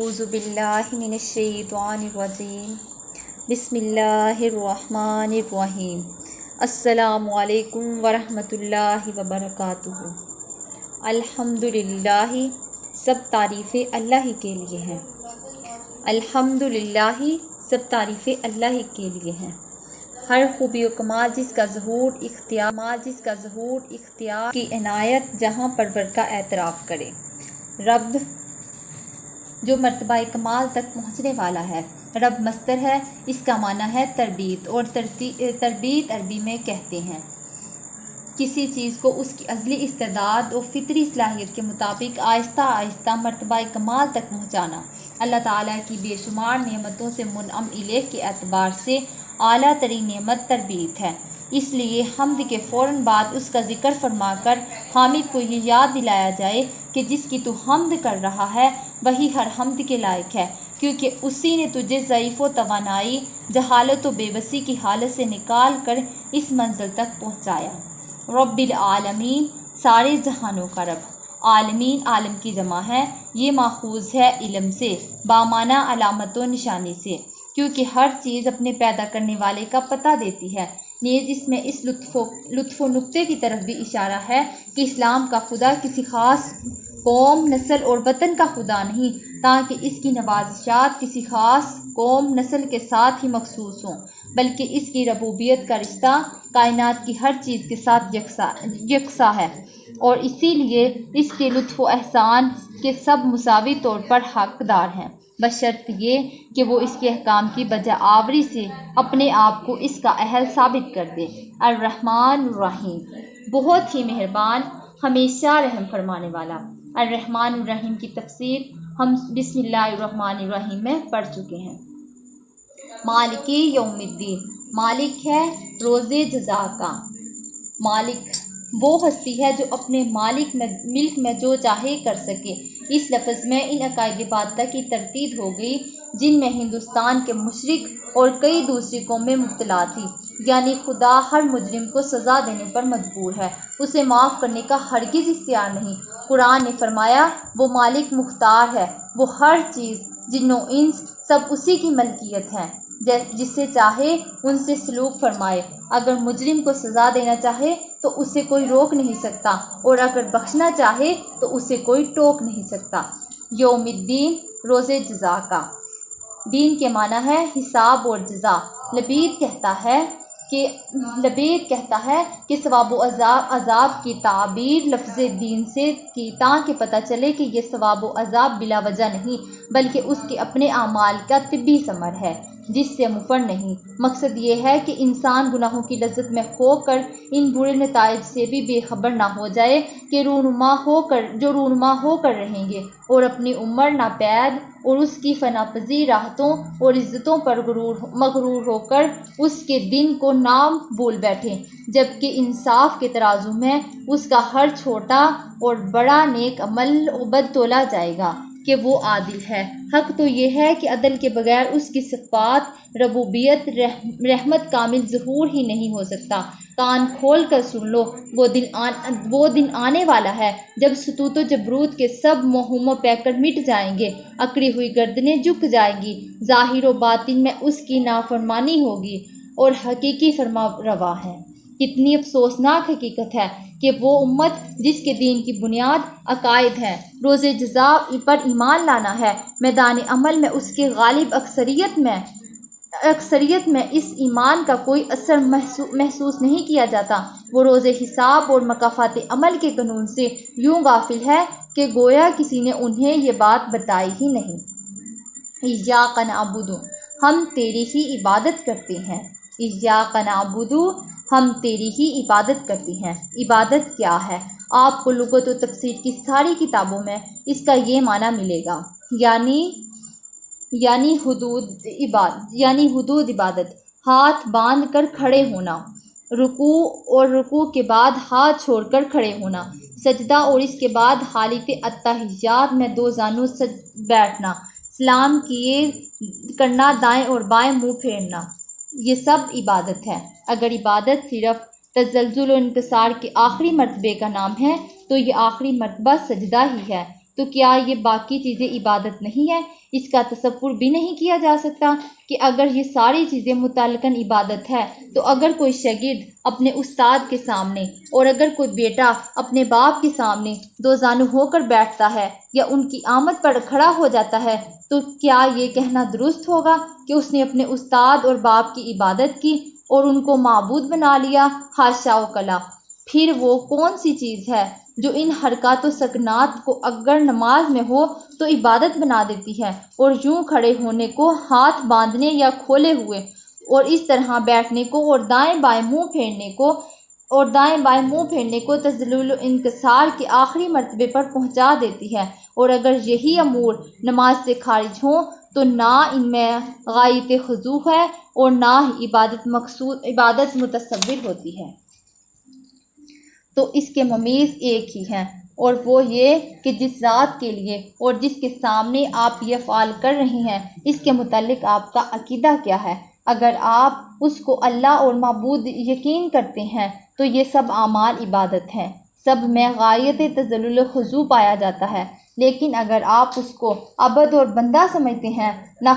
اعوذ باللہ من الشیطان الرجیم بسم اللہ الرحمن الرحیم السلام علیکم ورحمۃ اللہ وبرکاتہ۔ الحمدللہ، سب تعریفیں اللہ ہی کے لیے ہیں۔ الحمدللہ، سب تعریفیں اللہ ہی کے لیے ہیں۔ ہر خوبی و کمال جس کا ظہور اختیار کی عنایت جہاں پرور کا اعتراف کرے۔ رب جو مرتبہ کمال تک پہنچنے والا ہے۔ رب مصدر ہے، اس کا معنی ہے تربیت، اور تربیت عربی میں کہتے ہیں کسی چیز کو اس کی ازلی استعداد اور فطری صلاحیت کے مطابق آہستہ آہستہ مرتبہ کمال تک پہنچانا۔ اللہ تعالیٰ کی بے شمار نعمتوں سے منعم الیہ کے اعتبار سے اعلیٰ ترین نعمت تربیت ہے۔ اس لیے حمد کے فوراً بعد اس کا ذکر فرما کر حامد کو یہ یاد دلایا جائے کہ جس کی تو حمد کر رہا ہے وہی ہر حمد کے لائق ہے، کیونکہ اسی نے تجھے ضعیف و توانائی، جہالت و بے بسی کی حالت سے نکال کر اس منزل تک پہنچایا۔ رب العالمین، سارے جہانوں کا رب۔ عالمین عالم کی جمع ہے، یہ ماخوذ ہے علم سے، بامعنی علامت و نشانی سے، کیونکہ ہر چیز اپنے پیدا کرنے والے کا پتہ دیتی ہے۔ نیز اس میں اس لطف و نکتے کی طرف بھی اشارہ ہے کہ اسلام کا خدا کسی خاص قوم، نسل اور وطن کا خدا نہیں، تاکہ اس کی نوازشات کسی خاص قوم، نسل کے ساتھ ہی مخصوص ہوں، بلکہ اس کی ربوبیت کا رشتہ کائنات کی ہر چیز کے ساتھ یکساں ہے، اور اسی لیے اس کے لطف و احسان کے سب مساوی طور پر حقدار ہیں، بشرط یہ کہ وہ اس کے احکام کی بجا آوری سے اپنے آپ کو اس کا اہل ثابت کر دے۔ الرحمن الرحیم، بہت ہی مہربان، ہمیشہ رحم فرمانے والا۔ الرحمن الرحیم کی تفسیر ہم بسم اللہ الرحمن الرحیم میں پڑھ چکے ہیں۔ مالکی یوم الدین، مالک ہے روز جزا کا۔ مالک وہ ہستی ہے جو اپنے ملک میں جو چاہے کر سکے۔ اس لفظ میں ان عقائد باطلہ کی تردید ہو گئی جن میں ہندوستان کے مشرک اور کئی دوسری قومیں مبتلا تھی، یعنی خدا ہر مجرم کو سزا دینے پر مجبور ہے، اسے معاف کرنے کا ہرگز اختیار نہیں۔ قرآن نے فرمایا وہ مالک مختار ہے، وہ ہر چیز، جن و انس سب اسی کی ملکیت ہے، جس سے چاہے ان سے سلوک فرمائے۔ اگر مجرم کو سزا دینا چاہے تو اسے کوئی روک نہیں سکتا، اور اگر بخشنا چاہے تو اسے کوئی ٹوک نہیں سکتا۔ یوم الدین، روز جزا کا۔ دین کے معنی ہے حساب اور جزا۔ لبید کہتا ہے کہ ثواب و عذاب کی تعبیر لفظ دین سے کی تاکہ پتہ چلے کہ یہ ثواب و عذاب بلا وجہ نہیں، بلکہ اس کے اپنے اعمال کا طبی ثمر ہے جس سے مفر نہیں۔ مقصد یہ ہے کہ انسان گناہوں کی لذت میں کھو کر ان برے نتائج سے بھی بے خبر نہ ہو جائے کہ رونما ہو کر رہیں گے، اور اپنی عمر ناپید اور اس کی فنا پذیر راحتوں اور عزتوں پر مغرور ہو کر اس کے دن کو نام بھول بیٹھیں، جبکہ انصاف کے ترازو میں اس کا ہر چھوٹا اور بڑا نیک عمل بد تولا جائے گا کہ وہ عادل ہے۔ حق تو یہ ہے کہ عدل کے بغیر اس کی صفات ربوبیت رحمت کامل ظہور ہی نہیں ہو سکتا۔ کان کھول کر سن لو، وہ دن آنے والا ہے جب ستوت و جبروت کے سب موہوم و پیکر مٹ جائیں گے، اکڑی ہوئی گردنیں جھک جائیں گی، ظاہر و باطن میں اس کی نافرمانی ہوگی، اور حقیقی فرما روا ہے۔ کتنی افسوسناک حقیقت ہے کہ وہ امت جس کے دین کی بنیاد عقائد ہے، روز جزا پر ایمان لانا ہے، میدان عمل میں اس کے غالب اکثریت میں اس ایمان کا کوئی اثر محسوس نہیں کیا جاتا، وہ روز حساب اور مکافات عمل کے قانون سے یوں غافل ہے کہ گویا کسی نے انہیں یہ بات بتائی ہی نہیں۔ ایاک نعبد، ہم تیری ہی عبادت کرتے ہیں۔ ایاک نعبد، ہم تیری ہی عبادت کرتے ہیں۔ عبادت کیا ہے؟ آپ کو لغت و تفسیر کی ساری کتابوں میں اس کا یہ معنی ملے گا، یعنی حدود عبادت، ہاتھ باندھ کر کھڑے ہونا، رکوع اور رکوع کے بعد ہاتھ چھوڑ کر کھڑے ہونا، سجدہ اور اس کے بعد حالت التحیات میں دو زانوں سج بیٹھنا، سلام کیے کرنا، دائیں اور بائیں منہ پھیرنا، یہ سب عبادت ہے۔ اگر عبادت صرف تزلزل و انکسار کے آخری مرتبے کا نام ہے تو یہ آخری مرتبہ سجدہ ہی ہے۔ تو کیا یہ باقی چیزیں عبادت نہیں ہیں؟ اس کا تصور بھی نہیں کیا جا سکتا کہ اگر یہ ساری چیزیں متعلقاً عبادت ہے تو اگر کوئی شاگرد اپنے استاد کے سامنے اور اگر کوئی بیٹا اپنے باپ کے سامنے دو زانو ہو کر بیٹھتا ہے یا ان کی آمد پر کھڑا ہو جاتا ہے تو کیا یہ کہنا درست ہوگا کہ اس نے اپنے استاد اور باپ کی عبادت کی اور ان کو معبود بنا لیا؟ حاشا و کلا! پھر وہ کون سی چیز ہے جو ان حرکات و سکنات کو اگر نماز میں ہو تو عبادت بنا دیتی ہے، اور یوں کھڑے ہونے کو، ہاتھ باندھنے یا کھولے ہوئے اور اس طرح بیٹھنے کو اور دائیں بائیں منہ پھیرنے کو تذلل و انکسار کے آخری مرتبے پر پہنچا دیتی ہے؟ اور اگر یہی امور نماز سے خارج ہوں تو نہ ان میں غایت خضوع ہے اور نہ ہی عبادت متصور ہوتی ہے۔ تو اس کے ممیز ایک ہی ہیں، اور وہ یہ کہ جس ذات کے لیے اور جس کے سامنے آپ یہ افعال کر رہے ہیں اس کے متعلق آپ کا عقیدہ کیا ہے۔ اگر آپ اس کو اللہ اور معبود یقین کرتے ہیں تو یہ سب اعمال عبادت ہیں، سب میں غایت تذلل و خضوع پایا جاتا ہے، لیکن اگر آپ اس کو عبد اور بندہ سمجھتے ہیں، نہ